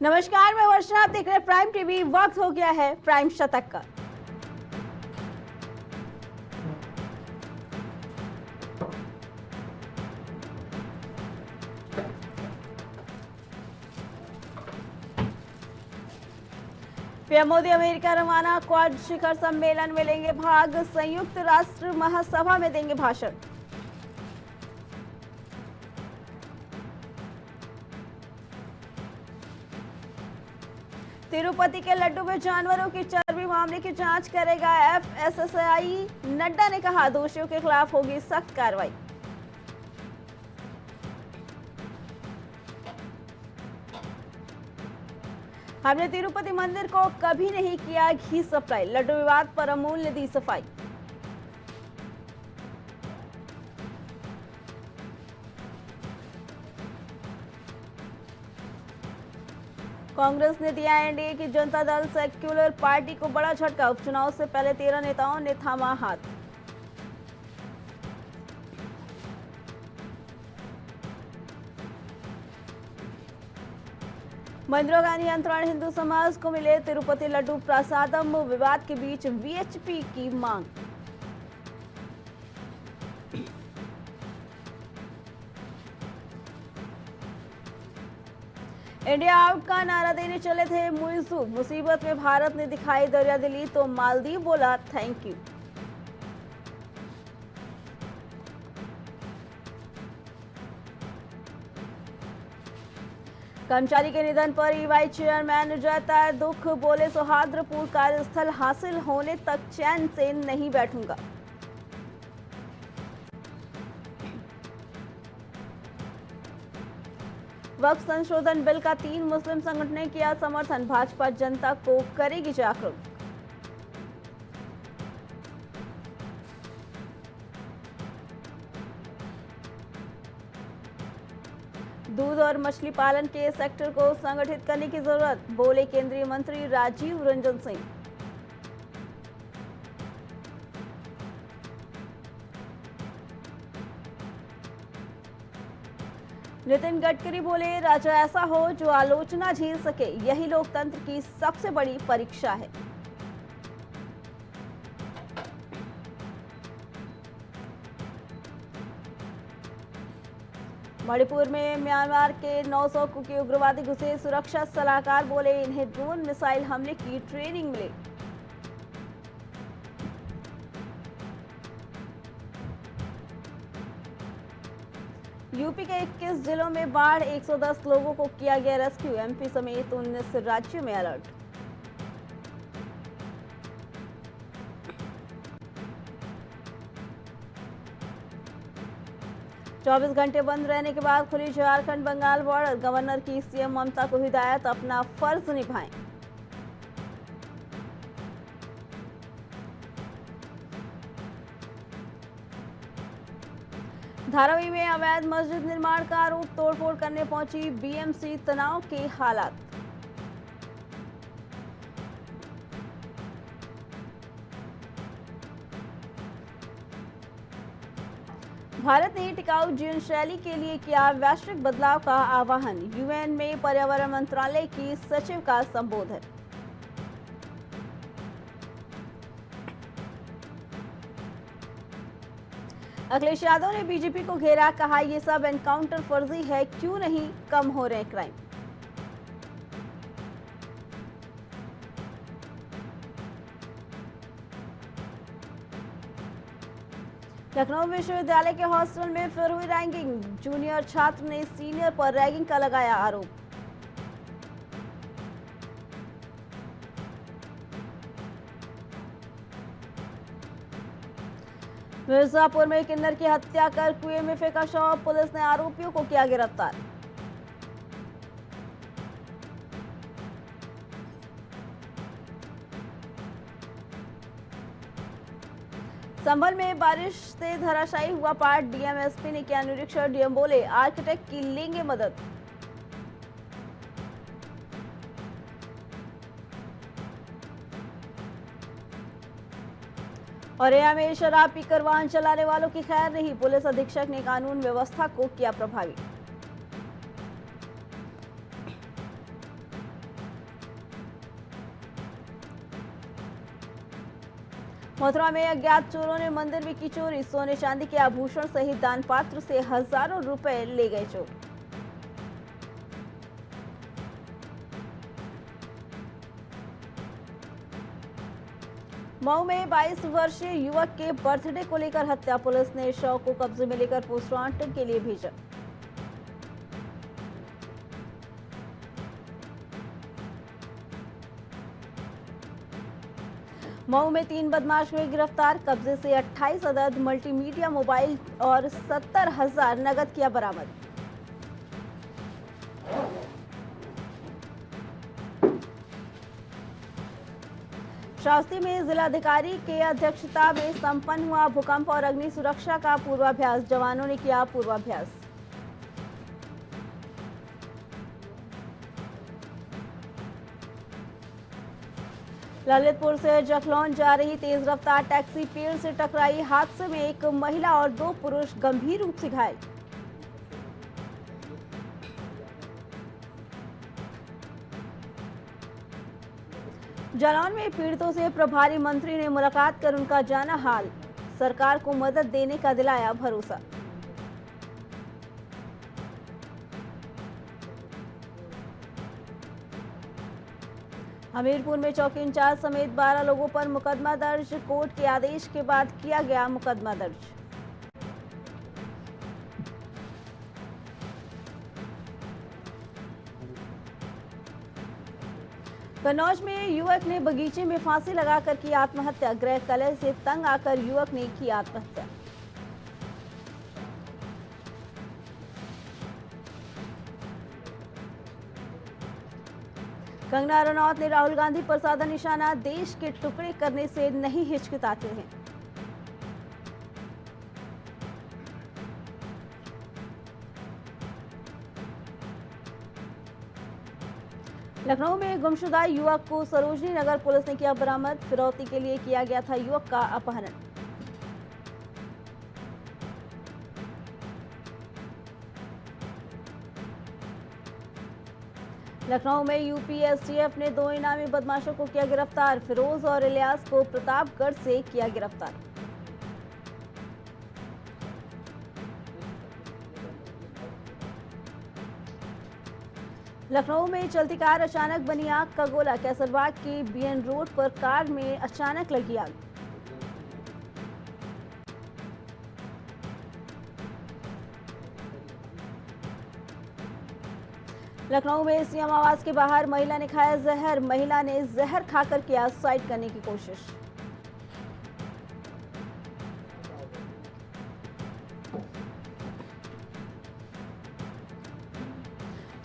नमस्कार, मैं वर्षा, आप देख रहे हैं प्राइम टीवी। वक्त हो गया है प्राइम शतक का। पीएम मोदी अमेरिका रवाना, क्वाड शिखर सम्मेलन में लेंगे भाग, संयुक्त राष्ट्र महासभा में देंगे भाषण। तिरुपति के लड्डू में जानवरों की चर्बी मामले की जांच करेगा एफएसएसआई। नड्डा ने कहा, दोषियों के खिलाफ होगी सख्त कार्रवाई। हमने तिरुपति मंदिर को कभी नहीं किया घी सप्लाई, लड्डू विवाद पर अमूल ने दी सफाई। कांग्रेस ने दिया एनडीए की जनता दल सेक्युलर पार्टी को बड़ा झटका, उपचुनाव से पहले 13 नेताओं ने थामा हाथ। मंदिरों का नियंत्रण हिंदू समाज को मिले, तिरुपति लड्डू प्रसादम विवाद के बीच वीएचपी की मांग। इंडिया आउट का नारा देने चले थे मुइज़्ज़ू, मुसीबत में भारत ने दिखाई दरियादिली तो मालदीव बोला थैंक यू। कर्मचारी के निधन पर ईवाई चेयरमैन जताया दुख, बोले सौहार्दपूर्ण कार्यस्थल हासिल होने तक चैन से नहीं बैठूंगा। वक्फ संशोधन बिल का 3 मुस्लिम संगठनों ने किया समर्थन, भाजपा जनता को करेगी जागरूक। दूध और मछली पालन के सेक्टर को संगठित करने की जरूरत, बोले केंद्रीय मंत्री राजीव रंजन सिंह। नितिन गडकरी बोले, राजा ऐसा हो जो आलोचना झेल सके, यही लोकतंत्र की सबसे बड़ी परीक्षा है। मणिपुर में म्यांमार के 900 कुकी उग्रवादी घुसे, सुरक्षा सलाहकार बोले इन्हें ड्रोन मिसाइल हमले की ट्रेनिंग मिले। यूपी के 21 जिलों में बाढ़, 110 लोगों को किया गया रेस्क्यू, एमपी समेत 19 राज्यों में अलर्ट। चौबीस घंटे बंद रहने के बाद खुली झारखंड बंगाल बॉर्डर, गवर्नर की सीएम ममता को हिदायत, अपना फर्ज निभाएं। धारावी में अवैध मस्जिद निर्माण का आरोप, तोड़फोड़ करने पहुंची बीएमसी, तनाव के हालात। भारत ने टिकाऊ जीवन शैली के लिए किया वैश्विक बदलाव का आह्वान, यूएन में पर्यावरण मंत्रालय की सचिव का संबोधन। अखिलेश यादव ने बीजेपी को घेरा, कहा ये सब एनकाउंटर फर्जी है, क्यों नहीं कम हो रहे क्राइम। लखनऊ विश्वविद्यालय के हॉस्टल में फिर हुई रैगिंग, जूनियर छात्र ने सीनियर पर रैगिंग का लगाया आरोप। मिर्जापुर में किन्नर की हत्या कर कुएं में फेंका शव, पुलिस ने आरोपियों को किया गिरफ्तार। संभल में बारिश से धराशायी हुआ पार्ट, डीएम एसपी ने किया निरीक्षण, डीएम बोले आर्किटेक्ट की लेंगे मदद। और यहां में शराब पीकर वाहन चलाने वालों की खैर नहीं, पुलिस अधीक्षक ने कानून व्यवस्था को किया प्रभावी। मथुरा में अज्ञात चोरों ने मंदिर में की चोरी, सोने चांदी के आभूषण सहित दान पात्र से हजारों रुपए ले गए चोर। मऊ में 22 वर्षीय युवक के बर्थडे को लेकर हत्या, पुलिस ने शव को कब्जे में लेकर पोस्टमार्टम के लिए भेजा। मऊ में 3 बदमाश हुए गिरफ्तार, कब्जे से 28 अदद मल्टीमीडिया मोबाइल और 70,000 नगद किया बरामद। श्रावस्ती में जिलाधिकारी के अध्यक्षता में संपन्न हुआ भूकंप और अग्नि सुरक्षा का पूर्वाभ्यास, जवानों ने किया पूर्वाभ्यास। ललितपुर से जखलौन जा रही तेज रफ्तार टैक्सी पेड़ से टकराई, हादसे में एक महिला और 2 पुरुष गंभीर रूप से घायल। जालौन में पीड़ितों से प्रभारी मंत्री ने मुलाकात कर उनका जाना हाल, सरकार को मदद देने का दिलाया भरोसा। हमीरपुर में चौकी इंचार्ज समेत 12 लोगों पर मुकदमा दर्ज, कोर्ट के आदेश के बाद किया गया मुकदमा दर्ज। कन्नौज में युवक ने बगीचे में फांसी लगाकर की आत्महत्या, गृह कलह से तंग आकर युवक ने की आत्महत्या। कंगना रनौत ने राहुल गांधी पर साधा निशाना, देश के टुकड़े करने से नहीं हिचकिचाते हैं। लखनऊ में गुमशुदा युवक को सरोजनी नगर पुलिस ने किया बरामद, फिरौती के लिए किया गया था युवक का अपहरण। लखनऊ में यूपीएसटीएफ ने 2 इनामी बदमाशों को किया गिरफ्तार, फिरोज और इलियास को प्रतापगढ़ से किया गिरफ्तार। लखनऊ में चलती कार अचानक बनी आग का गोला, कैसरबाग के बीएन रोड पर कार में अचानक लगी आग। लखनऊ में सीएम आवास के बाहर महिला ने खाया जहर, महिला ने जहर खाकर किया सुसाइड करने की कोशिश।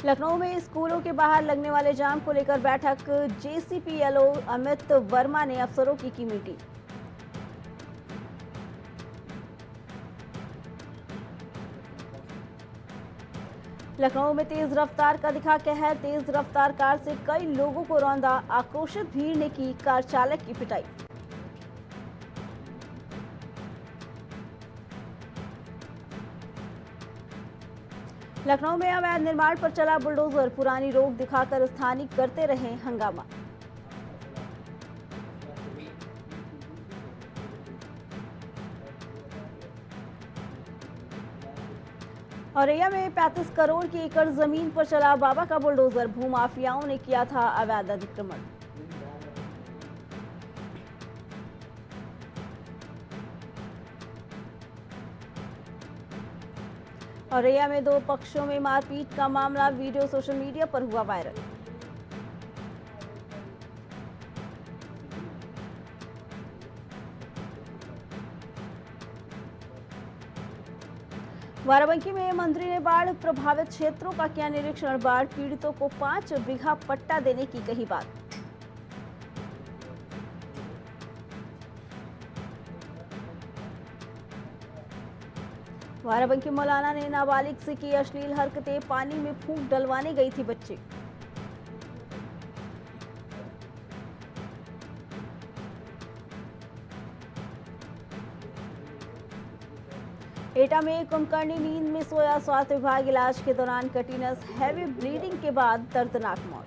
लखनऊ में स्कूलों के बाहर लगने वाले जाम को लेकर बैठक, जेसीपीएलओ अमित वर्मा ने अफसरों की मीटिंग। लखनऊ में तेज रफ्तार का दिखा कहर, तेज रफ्तार कार से कई लोगों को रौंदा, आक्रोशित भीड़ ने की कार चालक की पिटाई। लखनऊ में अवैध निर्माण पर चला बुलडोजर, पुरानी रोक दिखाकर स्थानीय करते रहे हंगामा। औरैया में 35 करोड़ की एकड़ जमीन पर चला बाबा का बुलडोजर, भूमाफियाओं ने किया था अवैध अतिक्रमण। औरैया में 2 पक्षों में मारपीट का मामला, वीडियो सोशल मीडिया पर हुआ वायरल। बाराबंकी में मंत्री ने बाढ़ प्रभावित क्षेत्रों का किया निरीक्षण, बाढ़ पीड़ितों को 5 बीघा पट्टा देने की कही बात। बाराबंकी मौलाना ने नाबालिग से की अश्लील हरकतें, पानी में फूंक डलवाने गई थी बच्चे। एटा में कुंभकर्णी नींद में सोया, स्वास्थ्य विभाग इलाज के दौरान कटी नस, हैवी ब्लीडिंग के बाद दर्दनाक मौत।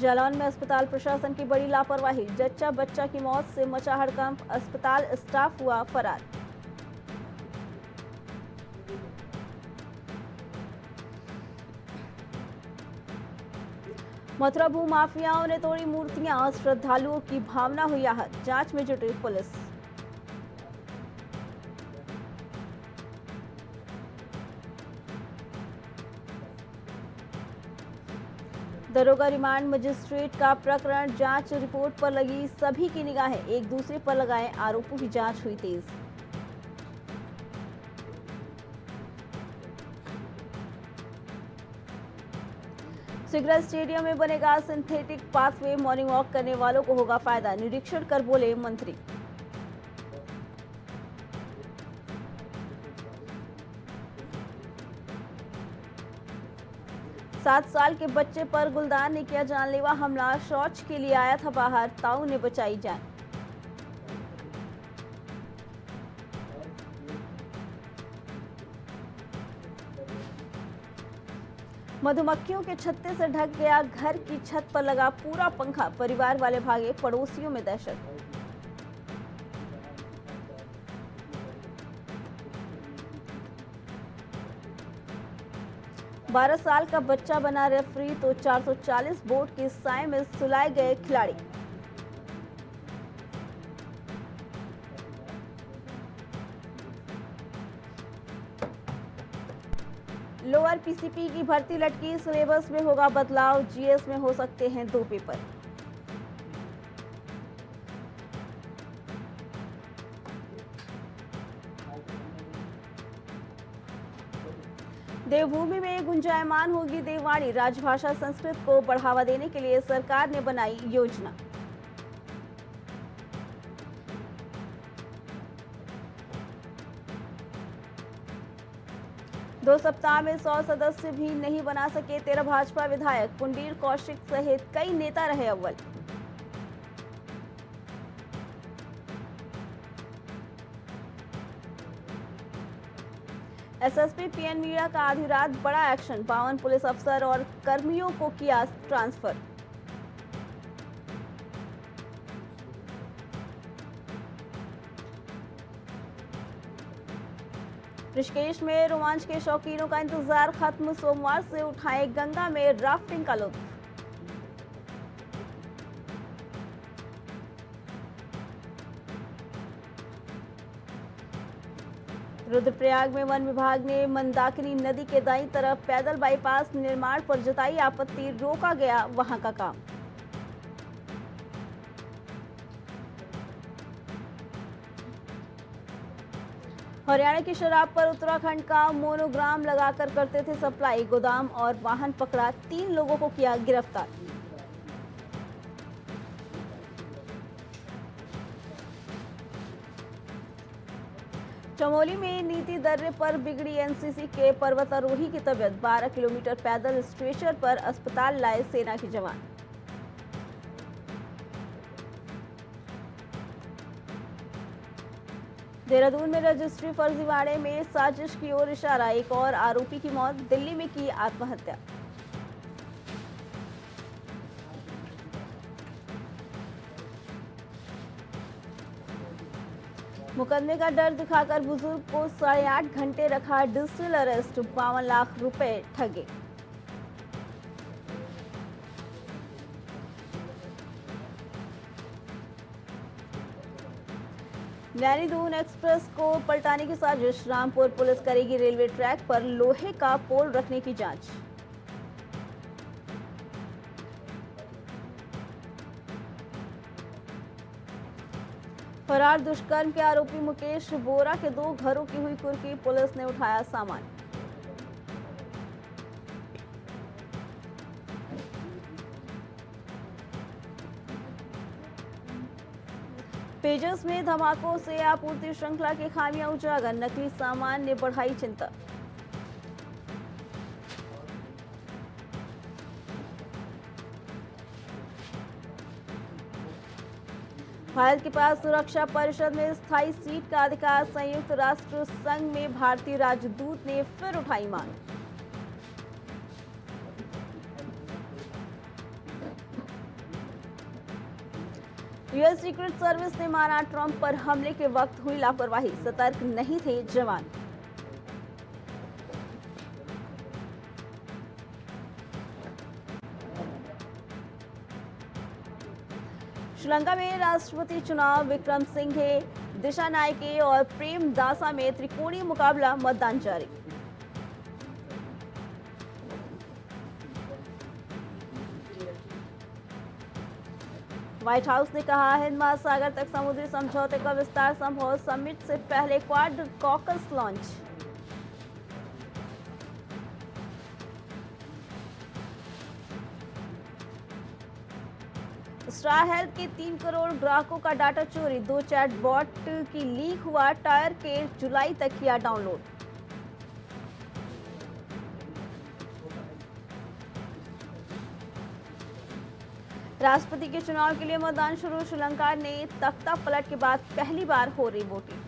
जालौन में अस्पताल प्रशासन की बड़ी लापरवाही, जच्चा बच्चा की मौत से मचा हड़कंप, अस्पताल स्टाफ हुआ फरार। मथुरा भू माफियाओं ने तोड़ी मूर्तियां, श्रद्धालुओं की भावना हुई आहत, जांच में जुटी पुलिस। दरोगा रिमांड मजिस्ट्रेट का प्रकरण, जांच रिपोर्ट पर लगी सभी की निगाहें, एक दूसरे पर लगाए आरोपों की जांच हुई तेज। सिगरा स्टेडियम में बनेगा सिंथेटिक पाथवे, मॉर्निंग वॉक करने वालों को होगा फायदा, निरीक्षण कर बोले मंत्री। सात साल के बच्चे पर गुलदार ने किया जानलेवा हमला, शौच के लिए आया था बाहर, ताऊ ने बचाई जान। मधुमक्खियों के छत्ते से ढक गया घर की छत पर लगा पूरा पंखा, परिवार वाले भागे, पड़ोसियों में दहशत। बारह साल का बच्चा बना रेफरी तो 440 बोर्ड के साए में सुलाए गए खिलाड़ी। लोअर पीसीपी की भर्ती लटकी, सिलेबस में होगा बदलाव, जीएस में हो सकते हैं 2 पेपर। देवभूमि में गुंजायमान होगी देववाणी, राजभाषा संस्कृत को बढ़ावा देने के लिए सरकार ने बनाई योजना। दो सप्ताह में 100 सदस्य भी नहीं बना सके 13 भाजपा विधायक, पुंडीर कौशिक सहित कई नेता रहे अव्वल। एसएसपी पीएन मीणा का आधी रात बड़ा एक्शन, 52 पुलिस अफसर और कर्मियों को किया ट्रांसफर। ऋषिकेश में रोमांच के शौकीनों का इंतजार खत्म, सोमवार से उठाए गंगा में राफ्टिंग का लुत्फ। रुद्रप्रयाग में वन विभाग ने मंदाकिनी नदी के दाईं तरफ पैदल बाईपास निर्माण पर जताई आपत्ति, रोका गया वहां का काम। हरियाणा की शराब पर उत्तराखंड का मोनोग्राम लगाकर करते थे सप्लाई, गोदाम और वाहन पकड़ा, 3 लोगों को किया गिरफ्तार। चमोली में नीति दर्रे पर बिगड़ी एनसीसी के पर्वतारोही की तबीयत, 12 किलोमीटर पैदल स्ट्रेचर पर अस्पताल लाए सेना के जवान। देहरादून में रजिस्ट्री फर्जीवाड़े में साजिश की ओर इशारा, एक और आरोपी की मौत, दिल्ली में की आत्महत्या। मुकदमे का डर दिखाकर बुजुर्ग को 8.5 घंटे रखा डिजिटल अरेस्ट, 52 लाख रुपए ठगे। नैनी दून एक्सप्रेस को पलटाने की साजिश, रामपुर पुलिस करेगी रेलवे ट्रैक पर लोहे का पोल रखने की जांच। फरार दुष्कर्म के आरोपी मुकेश बोरा के 2 घरों की हुई कुर्की, पुलिस ने उठाया सामान। पेजर्स में धमाकों से आपूर्ति श्रृंखला की खामियां उजागर, नकली सामान ने बढ़ाई चिंता। भारत के पास सुरक्षा परिषद में स्थायी सीट का अधिकार, संयुक्त राष्ट्र संघ में भारतीय राजदूत ने फिर उठाई मांग। यूएस सीक्रेट सर्विस ने माना ट्रंप पर हमले के वक्त हुई लापरवाही, सतर्क नहीं थे जवान। श्रीलंका में राष्ट्रपति चुनाव, विक्रमसिंघे, दिशानायके और प्रेमदासा में त्रिकोणीय मुकाबला, मतदान जारी। व्हाइट हाउस ने कहा, हिंद महासागर तक समुद्री समझौते का विस्तार संभव, समिट से पहले quad caucus launch. Star health के 3 करोड़ ग्राहकों का डाटा चोरी, 2 चैटबॉट की लीक हुआ, टायर के जुलाई तक किया डाउनलोड। राष्ट्रपति के चुनाव के लिए मतदान शुरू, श्रीलंका ने तख्ता पलट के बाद पहली बार हो रही वोटिंग।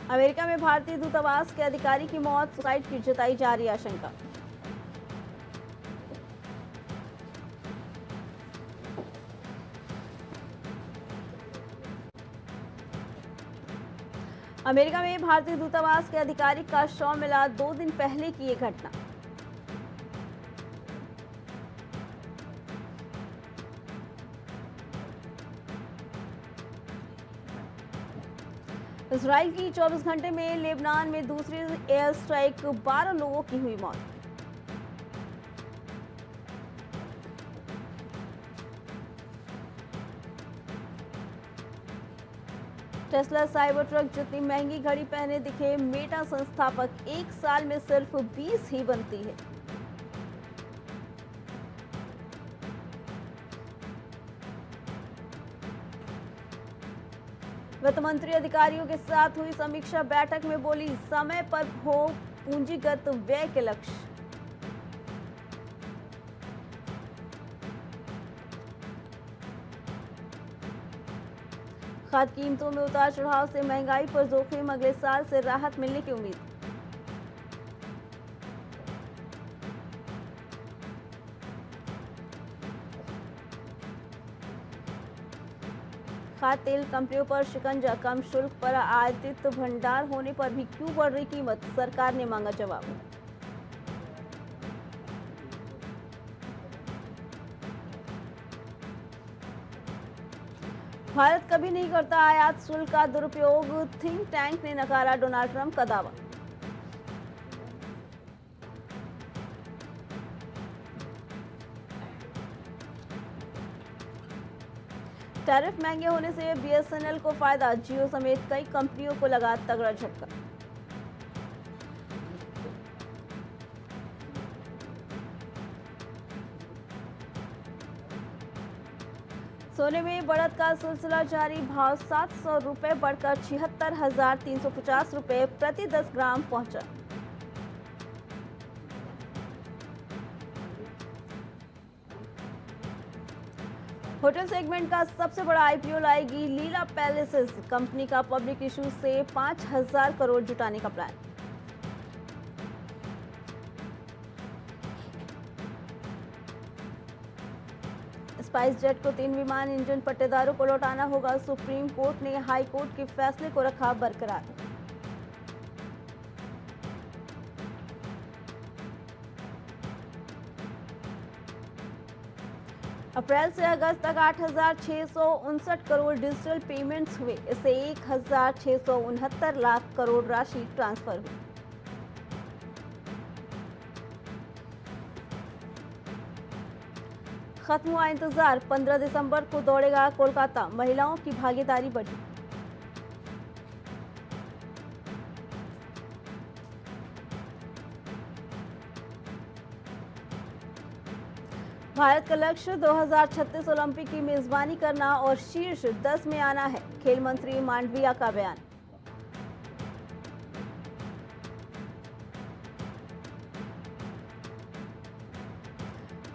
अमेरिका में भारतीय दूतावास के अधिकारी की मौत, सुसाइड की जताई जा रही आशंका। अमेरिका में भारतीय दूतावास के अधिकारी का शव मिला, 2 दिन पहले की ये घटना। इजराइल की 24 घंटे में लेबनान में दूसरी एयर स्ट्राइक, 12 लोगों की हुई मौत। टेस्ला साइबर ट्रक जितनी महंगी घड़ी पहने दिखे मेटा संस्थापक, 1 साल में सिर्फ 20 ही बनती है। वित्त मंत्री अधिकारियों के साथ हुई समीक्षा बैठक में बोली, समय पर हो पूंजीगत व्यय के लक्ष्य। खाद्य कीमतों में उतार चढ़ाव से महंगाई पर जोखिम, अगले साल से राहत मिलने की उम्मीद। खाद्य तेल कंपनियों पर शिकंजा, कम शुल्क पर आयातित भंडार होने पर भी क्यों बढ़ रही कीमत, सरकार ने मांगा जवाब। भारत कभी नहीं करता आयात शुल्क का दुरुपयोग, थिंक टैंक ने नकारा डोनाल्ड ट्रंप का दावा। टैरिफ महंगे होने से बीएसएनएल को फायदा, जियो समेत कई कंपनियों को लगा तगड़ा झटका। सोने में बढ़त का सिलसिला जारी, भाव 700 रुपए बढ़कर 76,350 रुपए प्रति 10 ग्राम पहुंचा। होटल सेगमेंट का सबसे बड़ा आईपीओ लाएगी लीला पैलेसेस, कंपनी का पब्लिक इशू से 5,000 करोड़ जुटाने का प्लान। स्पाइस जेट को 3 विमान इंजन पट्टेदारों को लौटाना होगा, सुप्रीम कोर्ट ने हाई कोर्ट के फैसले को रखा बरकरार। अप्रैल से अगस्त तक 8,659 करोड़ डिजिटल पेमेंट्स हुए, इससे 1,669 लाख करोड़ राशि ट्रांसफर हुई। खत्म हुआ इंतजार, 15 दिसंबर को दौड़ेगा कोलकाता, महिलाओं की भागीदारी बढ़ी। भारत का लक्ष्य 2036 ओलंपिक की मेजबानी करना और शीर्ष 10 में आना है, खेल मंत्री मांडविया का बयान।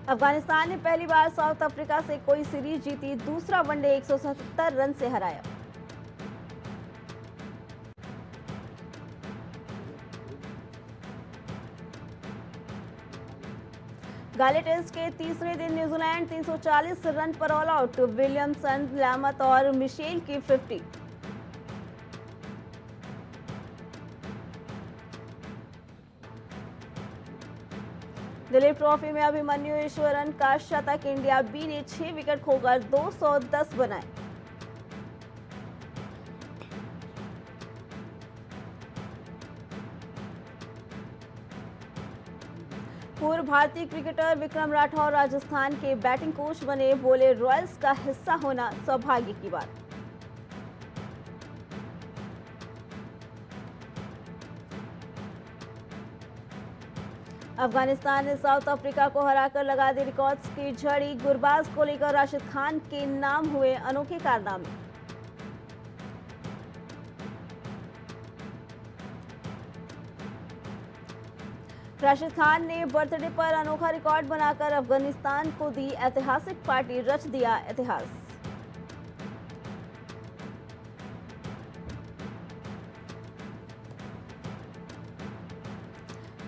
अफगानिस्तान ने पहली बार साउथ अफ्रीका से कोई सीरीज जीती, दूसरा वनडे 177 रन से हराया। गाले टेस्ट के तीसरे दिन न्यूजीलैंड 340 रन पर ऑल आउट। विलियमसन, लामत और मिशेल की 50। दिलीप ट्रॉफी में अभिमन्यु ईश्वरन का शतक। इंडिया बी ने 6 विकेट खोकर 210 बनाए। पूर्व भारतीय क्रिकेटर विक्रम राठौर राजस्थान के बैटिंग कोच बने। बोले, रॉयल्स का हिस्सा होना सौभाग्य की बात। अफगानिस्तान ने साउथ अफ्रीका को हराकर लगा दी रिकॉर्ड्स की झड़ी। गुरबाज को लेकर राशिद खान के नाम हुए अनोखे कारनामे। राशिद खान ने बर्थडे पर अनोखा रिकॉर्ड बनाकर अफगानिस्तान को दी ऐतिहासिक पार्टी। रच दिया इतिहास।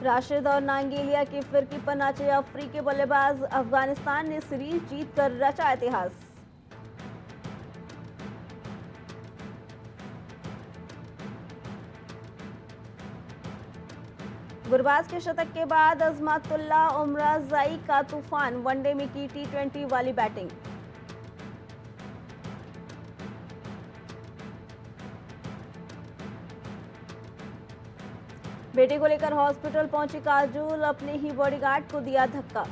राशिद और नांगेलिया की फिरकी पर नाचे अफ्रीकी बल्लेबाज। अफगानिस्तान ने सीरीज जीतकर रचा इतिहास। गुरबाज के शतक के बाद अजमतुल्ला उमराज़ई का तूफान। वनडे में की T20 वाली बैटिंग। बेटे को लेकर हॉस्पिटल पहुंची काजोल। अपने ही बॉडीगार्ड को दिया धक्का।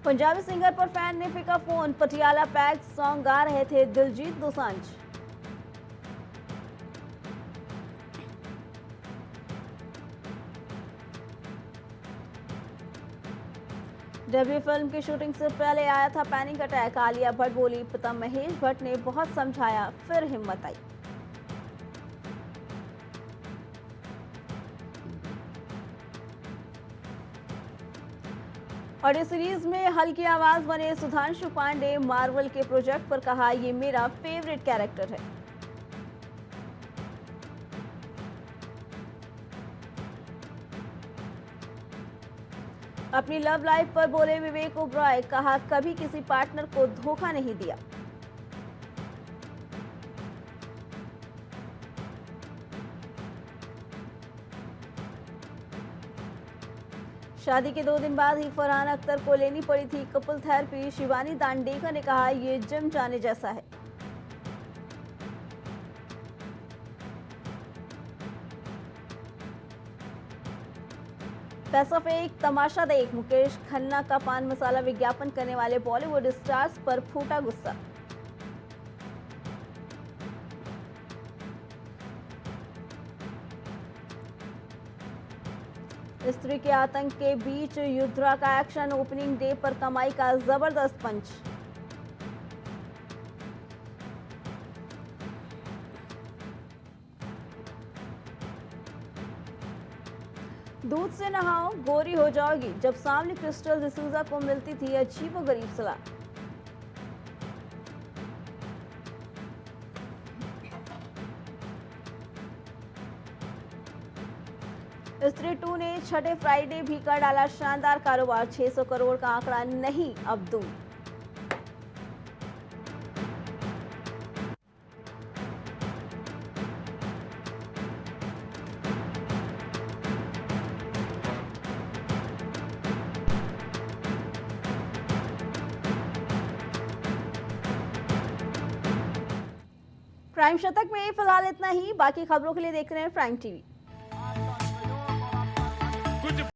पंजाबी सिंगर पर फैन ने फेंका फोन। पटियाला पैक सॉन्ग गा रहे थे दिलजीत दोसांझ। डेब्यू फिल्म की शूटिंग से पहले आया था पैनिक अटैक। आलिया भट्ट बोली, पिता महेश भट्ट ने बहुत समझाया, फिर हिम्मत आई। ऑडियो सीरीज में हल्की आवाज बने सुधांशु पांडे। मार्वल के प्रोजेक्ट पर कहा, ये मेरा फेवरेट कैरेक्टर है। अपनी लव लाइफ पर बोले विवेक ओबरॉय। कहा, कभी किसी पार्टनर को धोखा नहीं दिया। शादी के 2 दिन बाद ही फरहान अख्तर को लेनी पड़ी थी कपल थेरेपी। शिवानी दांडेकर ने कहा, ये जिम जाने जैसा है। पैसा फेंक तमाशा देख। मुकेश खन्ना का पान मसाला विज्ञापन करने वाले बॉलीवुड स्टार्स पर फूटा गुस्सा। स्त्री के आतंक के बीच युद्रा का एक्शन। ओपनिंग डे पर कमाई का जबरदस्त पंच। दूध से नहाओ, गोरी हो जाओगी। जब सामने क्रिस्टल डिसूजा को मिलती थी अजीबोगरीब सलाह। स्त्री 2 ने छठे फ्राइडे भी कर डाला शानदार कारोबार। 600 करोड़ का आंकड़ा नहीं अब दूर। प्राइम शतक में फिलहाल इतना ही। बाकी खबरों के लिए देख रहे हैं प्राइम टीवी।